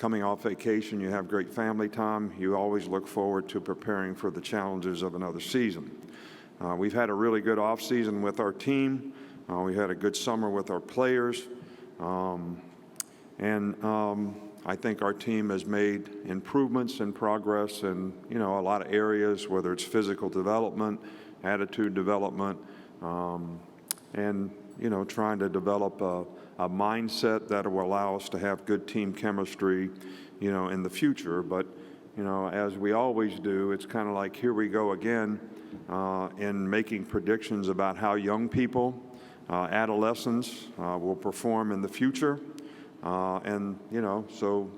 coming off vacation, you have great family time. You always look forward to preparing for the challenges of another season. We've had a really good off season with our team. We had a good summer with our players. I think our team has made improvements and progress in, a lot of areas, whether it's physical development, attitude development, and, trying to develop a mindset that will allow us to have good team chemistry, in the future. But, as we always do, it's kind of like, here we go again in making predictions about how young people, adolescents will perform in the future. So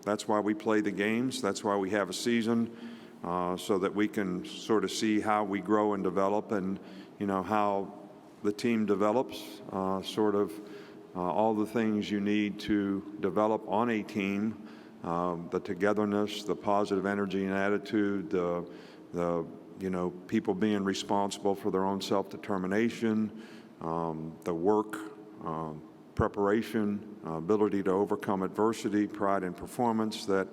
that's why we play the games. That's why we have a season, so that we can sort of see how we grow and develop, and, how the team develops, all the things you need to develop on a team, the togetherness, the positive energy and attitude, the people being responsible for their own self-determination, the work, preparation, ability to overcome adversity, pride in performance that,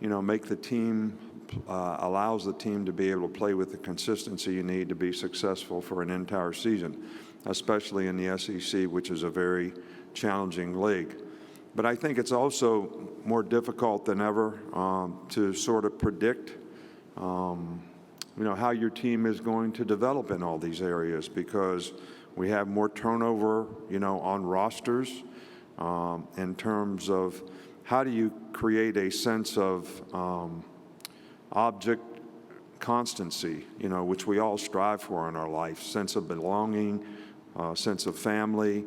make the team, allows the team to be able to play with the consistency you need to be successful for an entire season, especially in the SEC, which is a very challenging league. But I think it's also more difficult than ever to sort of predict, how your team is going to develop in all these areas, because we have more turnover, on rosters, in terms of how do you create a sense of object constancy, which we all strive for in our life, sense of belonging, sense of family,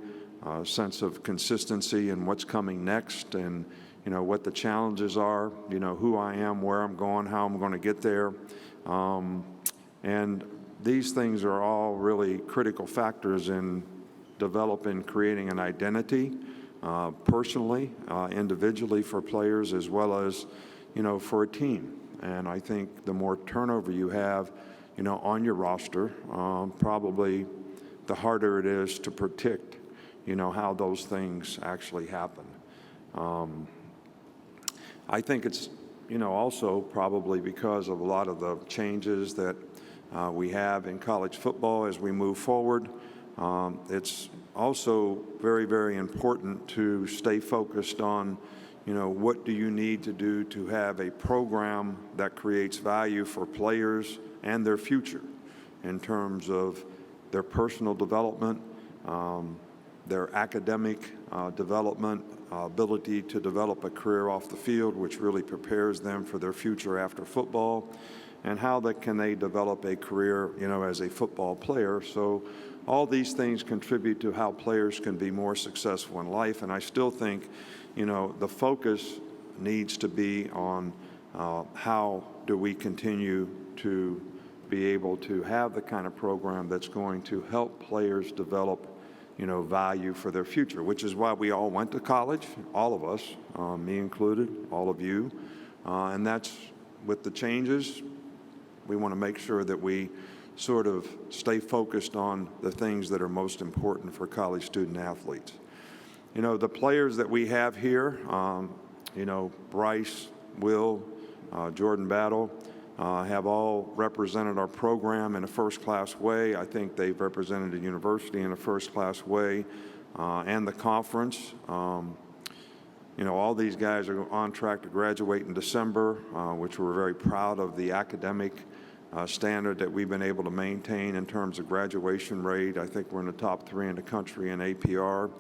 sense of consistency in what's coming next, and, what the challenges are, who I am, where I'm going, how I'm going to get there. And these things are all really critical factors in developing, creating an identity, personally, individually for players, as well as, for a team. And I think the more turnover you have, on your roster, probably the harder it is to predict, how those things actually happen. I think it's, also probably because of a lot of the changes that we have in college football as we move forward. It's also very, very important to stay focused on, what do you need to do to have a program that creates value for players and their future in terms of their personal development, their academic development, ability to develop a career off the field, which really prepares them for their future after football, and how can they develop a career, as a football player. So all these things contribute to how players can be more successful in life. And I still think, the focus needs to be on how do we continue to be able to have the kind of program that's going to help players develop, value for their future, which is why we all went to college, all of us, me included, all of you. And that's with the changes. We want to make sure that we sort of stay focused on the things that are most important for college student athletes. The players that we have here, Bryce, Will, Jordan Battle, have all represented our program in a first-class way. I think they've represented the university in a first-class way, and the conference. All these guys are on track to graduate in December, which we're very proud of the academic standard that we've been able to maintain in terms of graduation rate. I think we're in the top 3 in the country in APR.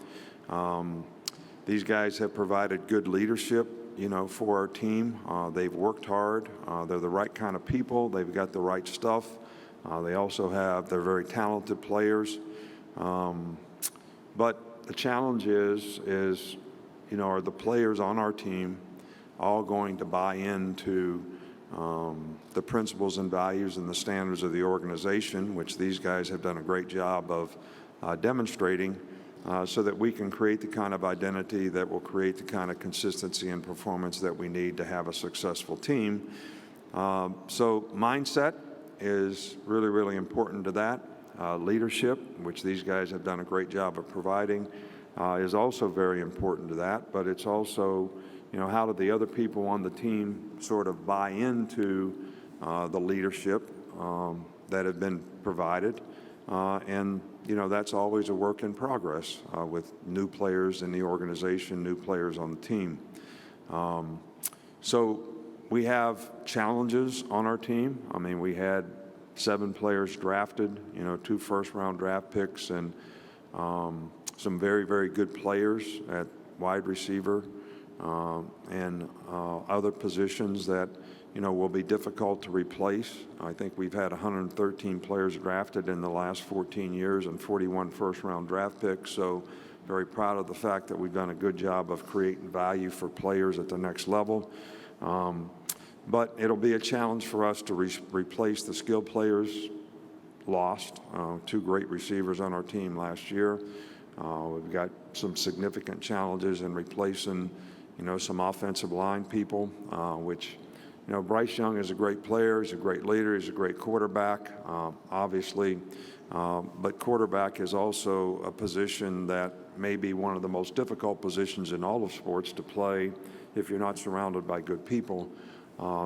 These guys have provided good leadership, for our team. They've worked hard. They're the right kind of people. They've got the right stuff. They're very talented players. But the challenge is, are the players on our team all going to buy into the principles and values and the standards of the organization, which these guys have done a great job of demonstrating, so that we can create the kind of identity that will create the kind of consistency and performance that we need to have a successful team. So mindset is really, really important to that. Leadership, which these guys have done a great job of providing, is also very important to that. But it's also, how do the other people on the team sort of buy into the leadership that have been provided? And that's always a work in progress with new players in the organization, new players on the team. So we have challenges on our team. I mean, we had 7 players drafted, 2 first-round draft picks, and some very, very good players at wide receiver and other positions that, will be difficult to replace. I think we've had 113 players drafted in the last 14 years and 41 first-round draft picks. So very proud of the fact that we've done a good job of creating value for players at the next level. But it'll be a challenge for us to replace the skilled players lost. 2 great receivers on our team last year. We've got some significant challenges in replacing, some offensive line people, which, Bryce Young is a great player. He's a great leader. He's a great quarterback, obviously. But quarterback is also a position that may be one of the most difficult positions in all of sports to play if you're not surrounded by good people.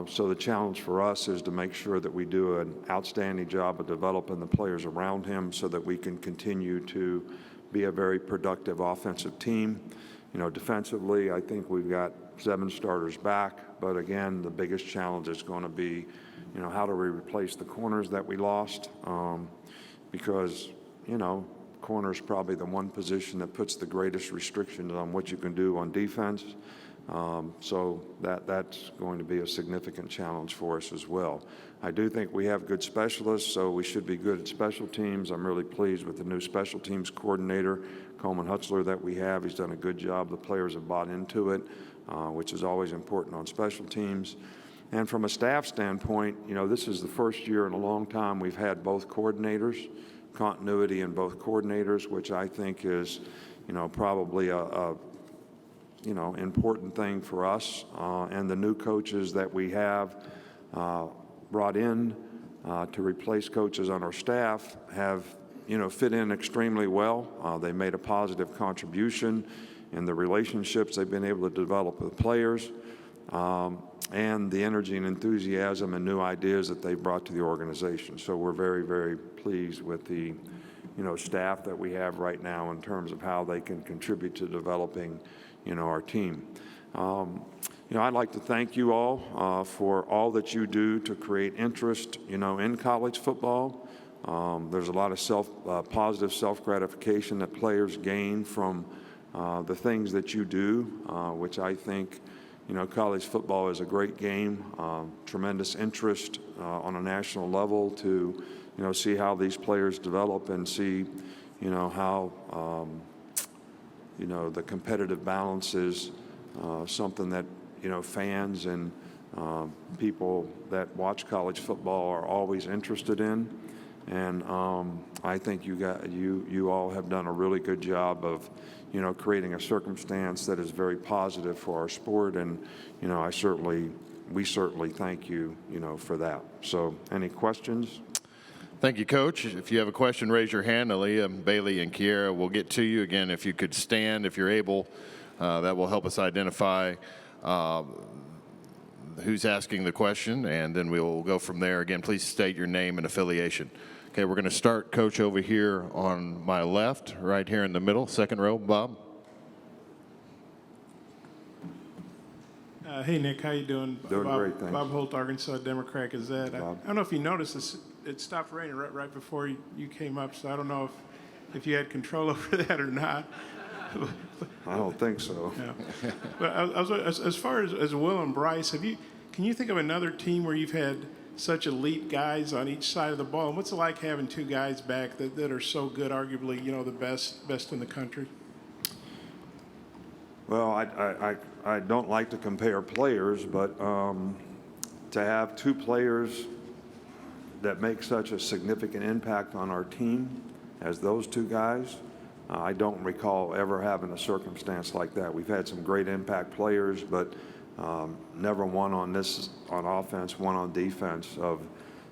So the challenge for us is to make sure that we do an outstanding job of developing the players around him so that we can continue to be a very productive offensive team. Defensively, I think we've got 7 starters back. But again, the biggest challenge is going to be, how do we replace the corners that we lost? Because, corner is probably the one position that puts the greatest restrictions on what you can do on defense. So that's going to be a significant challenge for us as well. I do think we have good specialists, so we should be good at special teams. I'm really pleased with the new special teams coordinator, Coleman Hutzler, that we have. He's done a good job. The players have bought into it, which is always important on special teams. And from a staff standpoint, this is the first year in a long time we've had both coordinators, continuity in both coordinators, which I think is, probably a important thing for us. And the new coaches that we have brought in to replace coaches on our staff have, fit in extremely well. They made a positive contribution in the relationships they've been able to develop with players and the energy and enthusiasm and new ideas that they've brought to the organization. So we're very, very pleased with the, staff that we have right now in terms of how they can contribute to developing, our team. I'd like to thank you all for all that you do to create interest, in college football. There's a lot of positive self-gratification that players gain from the things that you do, which I think, college football is a great game, tremendous interest on a national level to, see how these players develop and see, how, the competitive balance is something that, fans and people that watch college football are always interested in. And I think you all have done a really good job of, creating a circumstance that is very positive for our sport. And, we certainly thank you, for that. So any questions? Thank you, Coach. If you have a question, raise your hand. Aaliyah, Bailey, and Kiera will get to you. Again, if you could stand, if you're able, that will help us identify who's asking the question, and then we'll go from there. Again, please state your name and affiliation. Okay, we're going to start, Coach, over here on my left, right here in the middle, second row. Bob. Hey, Nick, how you doing? Doing great, thanks. Bob Holt, Arkansas Democrat Gazette. I don't know if you noticed, it stopped raining right before you came up, so I don't know if you had control over that or not. I don't think so. Yeah. But as far as Will and Bryce, can you think of another team where you've had such elite guys on each side of the ball? And what's it like having 2 guys back that are so good, arguably, the best in the country? Well, I don't like to compare players, but to have 2 players that make such a significant impact on our team as those 2 guys, I don't recall ever having a circumstance like that. We've had some great impact players, but never one on offense, one on defense of,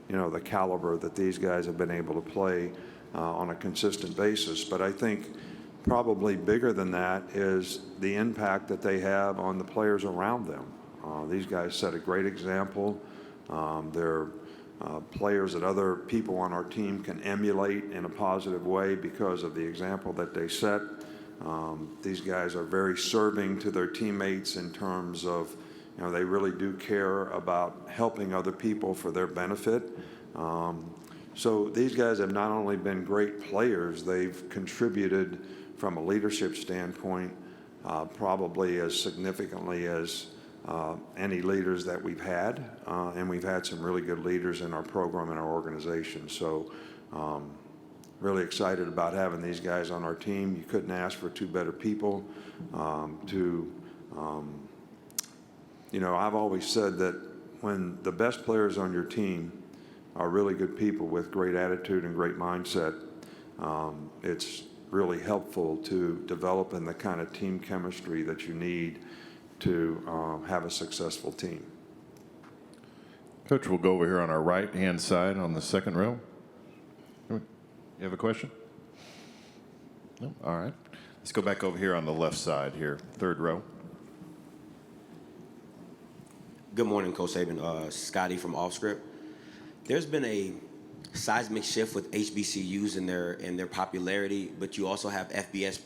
the caliber that these guys have been able to play on a consistent basis. But I think probably bigger than that is the impact that they have on the players around them. These guys set a great example. They're players that other people on our team can emulate in a positive way because of the example that they set. These guys are very serving to their teammates in terms of, they really do care about helping other people for their benefit. So these guys have not only been great players, they've contributed from a leadership standpoint probably as significantly as any leaders that we've had, and we've had some really good leaders in our program and our organization. So really excited about having these guys on our team. You couldn't ask for two better people I've always said that when the best players on your team are really good people with great attitude and great mindset, it's really helpful to develop in the kind of team chemistry that you need to have a successful team. Coach, we'll go over here on our right-hand side on the second row. You have a question? No? All right. Let's go back over here on the left side here, third row. Good morning, Coach Saban. Scotty from Offscript. There's been a seismic shift with HBCUs in their popularity, but you also have FBS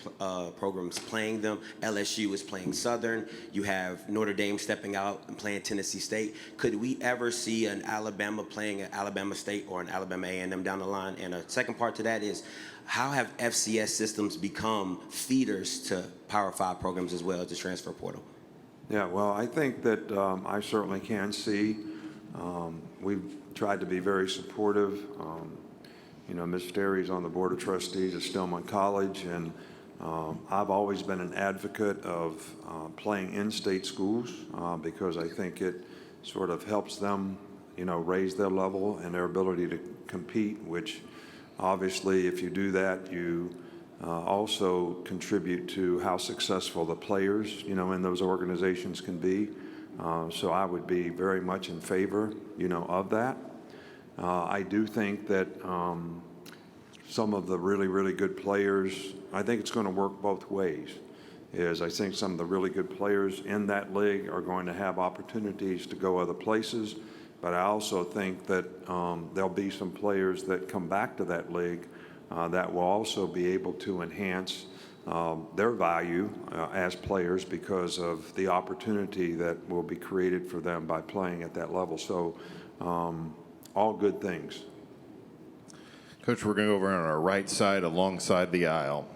programs playing them. LSU is playing Southern. You have Notre Dame stepping out and playing Tennessee State. Could we ever see an Alabama playing at Alabama State or an Alabama A&M down the line? And a second part to that is, how have FCS systems become feeders to Power 5 programs as well as the transfer portal? Yeah, well, I think that I certainly can see. We've tried to be very supportive. Ms. Terry's on the Board of Trustees at Stillman College, and I've always been an advocate of playing in-state schools because I think it sort of helps them, raise their level and their ability to compete, which obviously if you do that, you also contribute to how successful the players, in those organizations can be. So I would be very much in favor, of that. I do think that some of the really, really good players, I think it's going to work both ways. I think some of the really good players in that league are going to have opportunities to go other places, but I also think that there'll be some players that come back to that league that will also be able to enhance their value as players because of the opportunity that will be created for them by playing at that level. So all good things. Coach, we're going to go over on our right side alongside the aisle.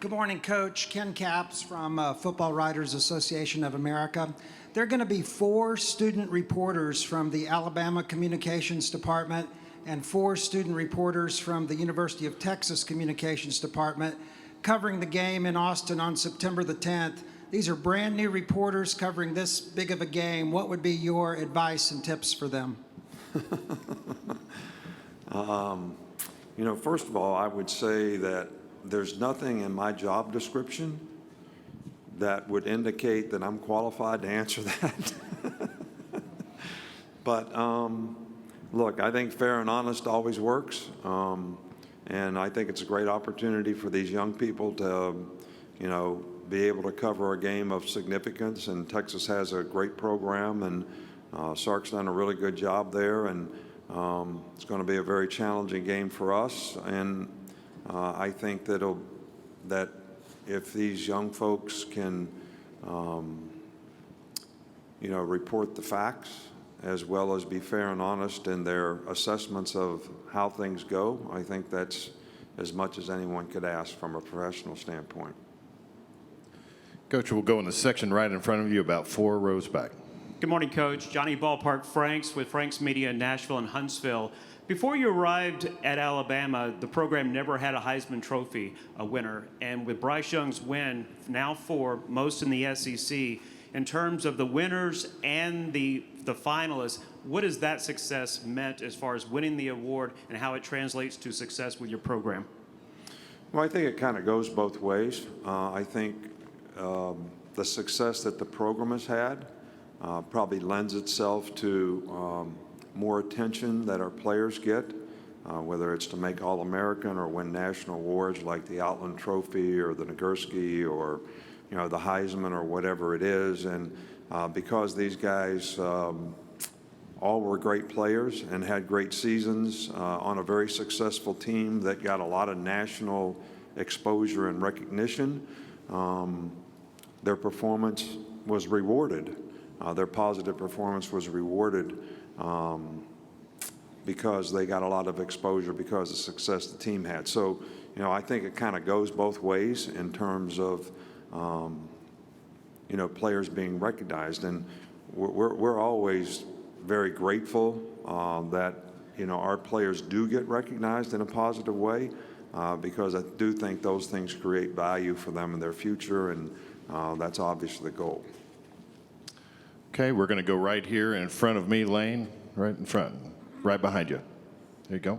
Good morning, Coach. Ken Capps from Football Writers Association of America. There are going to be 4 student reporters from the Alabama Communications Department and 4 student reporters from the University of Texas Communications Department covering the game in Austin on September the 10th. These are brand new reporters covering this big of a game. What would be your advice and tips for them? First of all, I would say that there's nothing in my job description that would indicate that I'm qualified to answer that. But look, I think fair and honest always works. And I think it's a great opportunity for these young people to, be able to cover a game of significance. And Texas has a great program, and Sark's done a really good job there. And it's going to be a very challenging game for us. And I think that if these young folks can, report the facts as well as be fair and honest in their assessments of how things go, I think that's as much as anyone could ask from a professional standpoint. Coach, we'll go in the section right in front of you, about 4 rows back. Good morning, Coach. Johnny Ballpark Franks with Franks Media in Nashville and Huntsville. Before you arrived at Alabama, the program never had a Heisman Trophy winner. And with Bryce Young's win, now 4, most in the SEC, in terms of the winners and the finalists, what has that success meant as far as winning the award and how it translates to success with your program? Well, I think it kind of goes both ways. I think the success that the program has had probably lends itself to more attention that our players get. whether it's to make All-American or win national awards like the Outland Trophy or the Nagurski or, the Heisman or whatever it is. And because these guys all were great players and had great seasons on a very successful team that got a lot of national exposure and recognition, their performance was rewarded. Their positive performance was rewarded because they got a lot of exposure because of the success the team had. So, I think it kind of goes both ways in terms of, players being recognized. And we're always very grateful that, our players do get recognized in a positive way because I do think those things create value for them in their future, and that's obviously the goal. Okay, we're going to go right here in front of me, Lane, right in front, right behind you. There you go.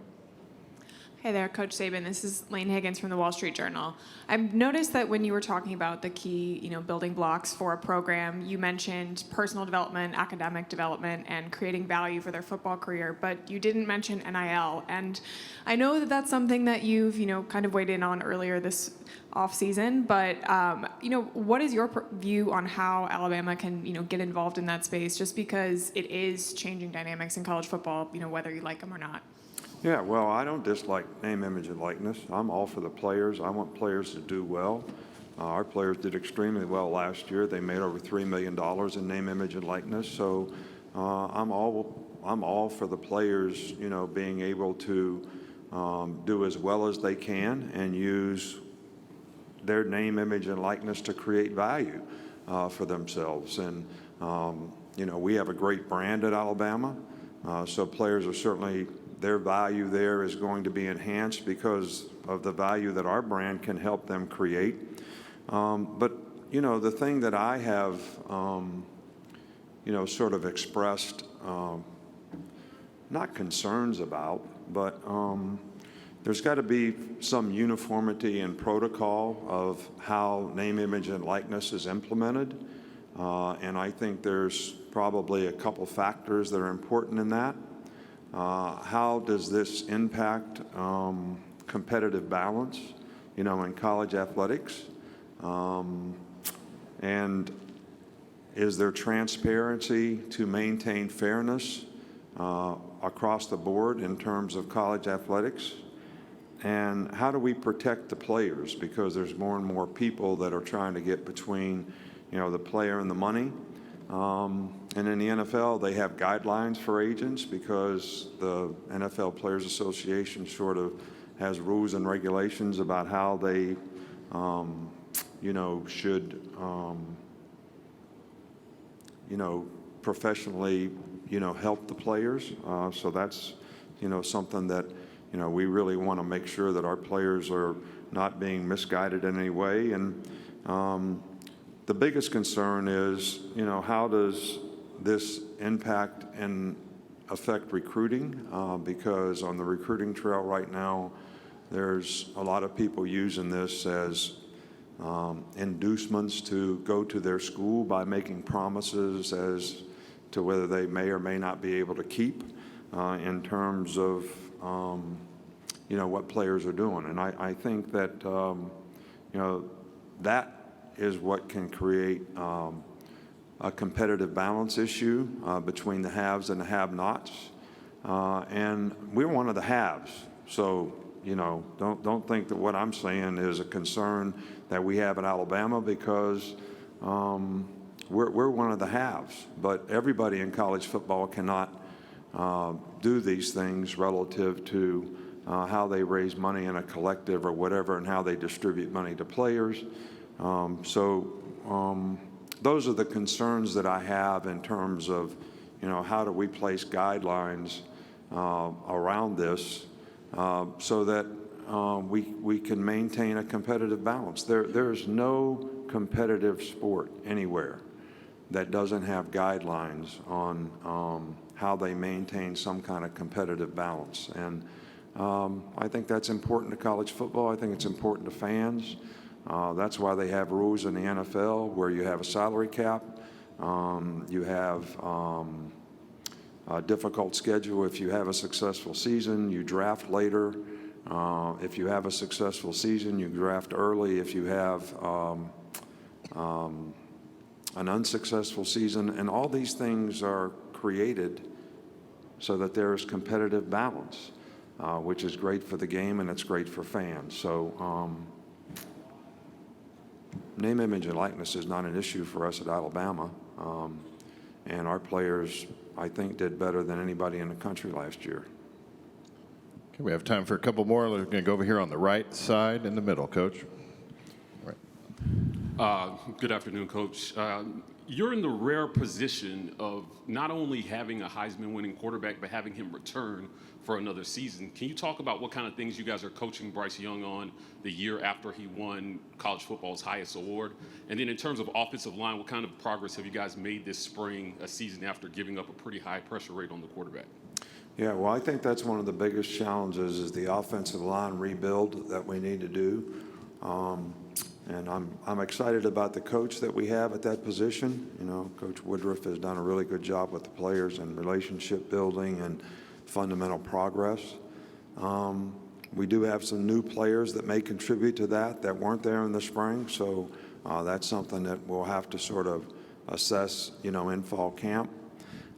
Hey there, Coach Saban. This is Lane Higgins from the Wall Street Journal. I've noticed that when you were talking about the key, building blocks for a program, you mentioned personal development, academic development, and creating value for their football career, but you didn't mention NIL. And I know that that's something that you've, kind of weighed in on earlier this off-season, but, what is your view on how Alabama can, get involved in that space, just because it is changing dynamics in college football, whether you like them or not? Yeah, well, I don't dislike name, image, and likeness. I'm all for the players. I want players to do well. Our players did extremely well last year. They made over $3 million in name, image, and likeness. So I'm all for the players, being able to do as well as they can and use their name, image, and likeness to create value for themselves. And we have a great brand at Alabama, so players are certainly. Their value there is going to be enhanced because of the value that our brand can help them create. But, the thing that I have, sort of expressed, not concerns about, but there's got to be some uniformity in protocol of how name, image, and likeness is implemented. And I think there's probably a couple factors that are important in that. How does this impact competitive balance, in college athletics? And is there transparency to maintain fairness across the board in terms of college athletics? And how do we protect the players? Because there's more and more people that are trying to get between, the player and the money. And in the NFL, they have guidelines for agents because the NFL Players Association sort of has rules and regulations about how they, should, professionally, help the players. So that's, something that, we really want to make sure that our players are not being misguided in any way. And the biggest concern is, how does this impact and affect recruiting? Because on the recruiting trail right now, there's a lot of people using this as inducements to go to their school by making promises as to whether they may or may not be able to keep in terms of, what players are doing. And I think that, that is what can create a competitive balance issue between the haves and the have-nots. And we're one of the haves. So, don't think that what I'm saying is a concern that we have in Alabama because we're one of the haves. But everybody in college football cannot do these things relative to how they raise money in a collective or whatever and how they distribute money to players. Those are the concerns that I have in terms of, how do we place guidelines around this so that we can maintain a competitive balance. There's no competitive sport anywhere that doesn't have guidelines on how they maintain some kind of competitive balance. And I think that's important to college football. I think it's important to fans. That's why they have rules in the NFL where you have a salary cap, you have difficult schedule. If you have a successful season, you draft later. If you have a successful season, you draft early. If you have an unsuccessful season, and all these things are created so that there is competitive balance, which is great for the game and it's great for fans. So name, image, and likeness is not an issue for us at Alabama, and our players, I think, did better than anybody in the country last year. Okay, we have time for a couple more. We're going to go over here on the right side in the middle, Coach. Good afternoon, Coach. You're in the rare position of not only having a Heisman-winning quarterback, but having him return for another season. Can you talk about what kind of things you guys are coaching Bryce Young on the year after he won college football's highest award? And then in terms of offensive line, what kind of progress have you guys made this spring, a season after giving up a pretty high pressure rate on the quarterback? Yeah, well, I think that's one of the biggest challenges is the offensive line rebuild that we need to do. And I'm excited about the coach that we have at that position. You know, Coach Woodruff has done a really good job with the players and relationship building and fundamental progress. We do have some new players that may contribute to that weren't there in the spring. So that's something that we'll have to sort of assess, you know, in fall camp.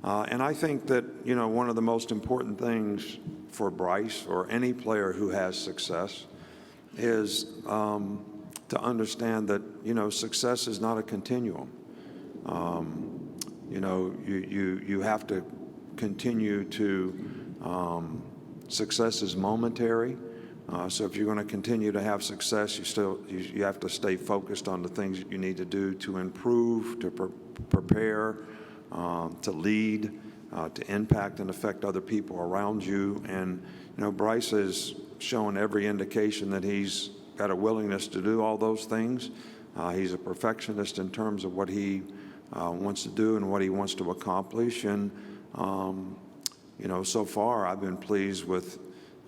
And I think that, you know, one of the most important things for Bryce or any player who has success is to understand that, you know, success is not a continuum. You know, you have to continue to, success is momentary. So if you're going to continue to have success, you have to stay focused on the things that you need to do to improve, to prepare, to lead, to impact and affect other people around you. And, you know, Bryce has shown every indication that he's got a willingness to do all those things. He's a perfectionist in terms of what he wants to do and what he wants to accomplish. And, you know, so far I've been pleased with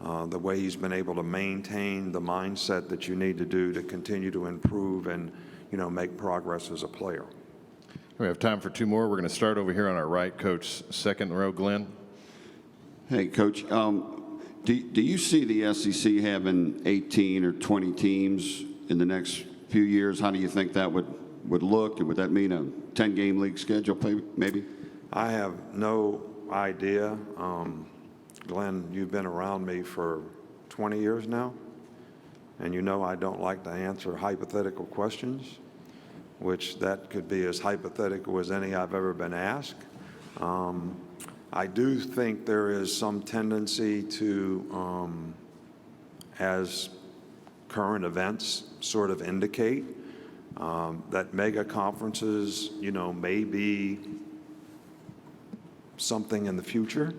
the way he's been able to maintain the mindset that you need to do to continue to improve and, you know, make progress as a player. We have time for two more. We're going to start over here on our right, Coach, second row, Glenn. Hey, Coach. Do you see the SEC having 18 or 20 teams in the next few years? How do you think that would look? Would that mean a 10-game league schedule, maybe? I have no idea. Glenn, you've been around me for 20 years now, and you know I don't like to answer hypothetical questions, which that could be as hypothetical as any I've ever been asked. I do think there is some tendency to, as current events sort of indicate, that mega conferences, you know, may be something in the future.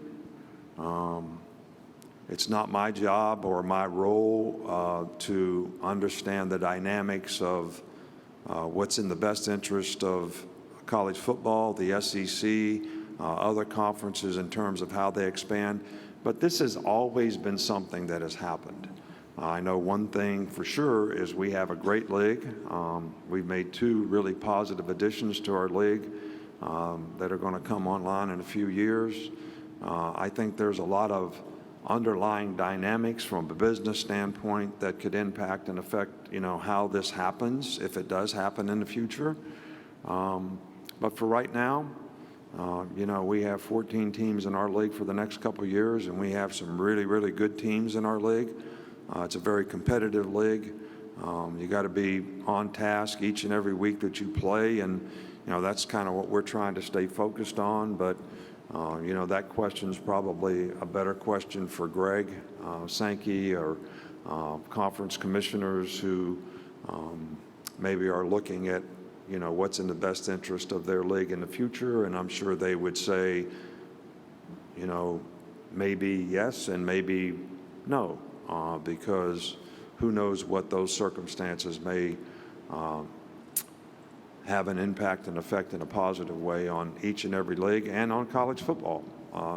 It's not my job or my role to understand the dynamics of what's in the best interest of college football, the SEC, other conferences in terms of how they expand. But this has always been something that has happened. I know one thing for sure is we have a great league. We've made two really positive additions to our league that are going to come online in a few years. I think there's a lot of underlying dynamics from a business standpoint that could impact and affect, you know, how this happens, if it does happen in the future. But for right now, you know, we have 14 teams in our league for the next couple of years, and we have some really, really good teams in our league. It's a very competitive league. You got to be on task each and every week that you play, and, you know, that's kind of what we're trying to stay focused on. But, you know, that question's probably a better question for Greg Sankey or conference commissioners who maybe are looking at, you know, what's in the best interest of their league in the future. And I'm sure they would say, you know, maybe yes and maybe no, because who knows what those circumstances may have an impact and effect in a positive way on each and every league and on college football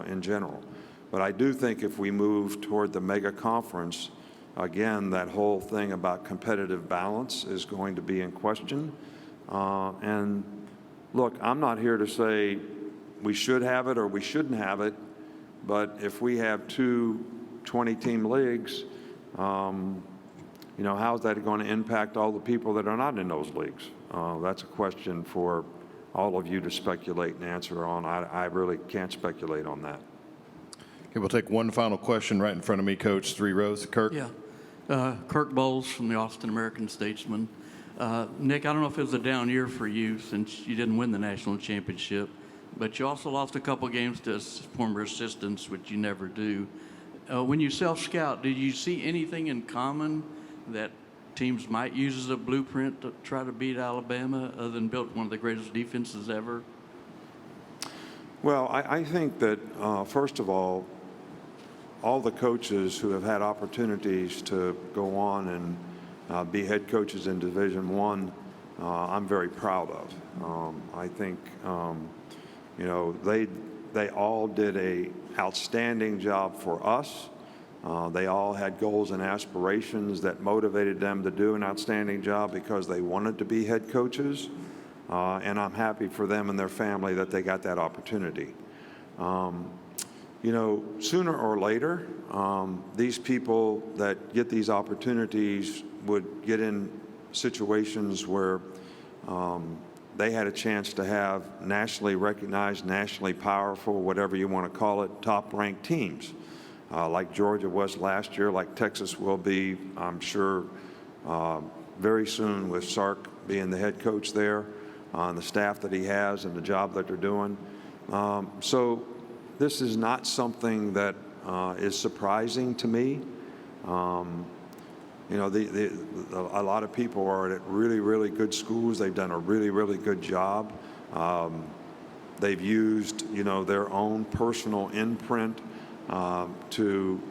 in general. But I do think if we move toward the mega conference, again, that whole thing about competitive balance is going to be in question. And look, I'm not here to say we should have it or we shouldn't have it, but if we have two 20-team leagues, how's that going to impact all the people that are not in those leagues? That's a question for all of you to speculate and answer on. I really can't speculate on that. Okay, we'll take one final question right in front of me, Coach. 3 rows. Kirk? Yeah. Kirk Bowles from the Austin American-Statesman. Nick, I don't know if it was a down year for you since you didn't win the national championship, but you also lost a couple games to former assistants, which you never do. When you self-scout, did you see anything in common that teams might use as a blueprint to try to beat Alabama, other than build one of the greatest defenses ever? Well, I think that, first of all the coaches who have had opportunities to go on and be head coaches in Division I, I'm very proud of. I think, they all did a outstanding job for us. They all had goals and aspirations that motivated them to do an outstanding job because they wanted to be head coaches. And I'm happy for them and their family that they got that opportunity. Sooner or later, these people that get these opportunities would get in situations where they had a chance to have nationally recognized, nationally powerful, whatever you want to call it, top-ranked teams. Like Georgia was last year, like Texas will be, I'm sure, very soon with Sark being the head coach there, and the staff that he has and the job that they're doing. So this is not something that is surprising to me. A lot of people are at really, really good schools. They've done a really, really good job. They've used, their own personal imprint to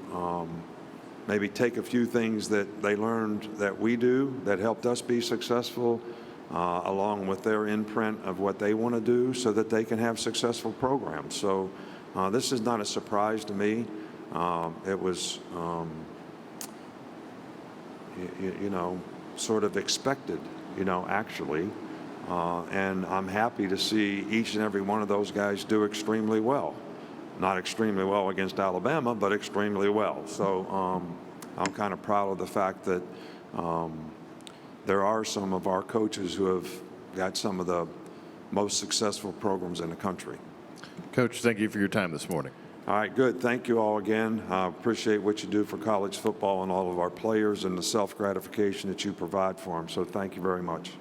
maybe take a few things that they learned that we do that helped us be successful, along with their imprint of what they want to do so that they can have successful programs. So this is not a surprise to me. It was, sort of expected, actually. And I'm happy to see each and every one of those guys do extremely well. Not extremely well against Alabama, but extremely well. So I'm kind of proud of the fact that there are some of our coaches who have got some of the most successful programs in the country. Coach, thank you for your time this morning. All right, good. Thank you all again. I appreciate what you do for college football and all of our players and the self-gratification that you provide for them. So thank you very much.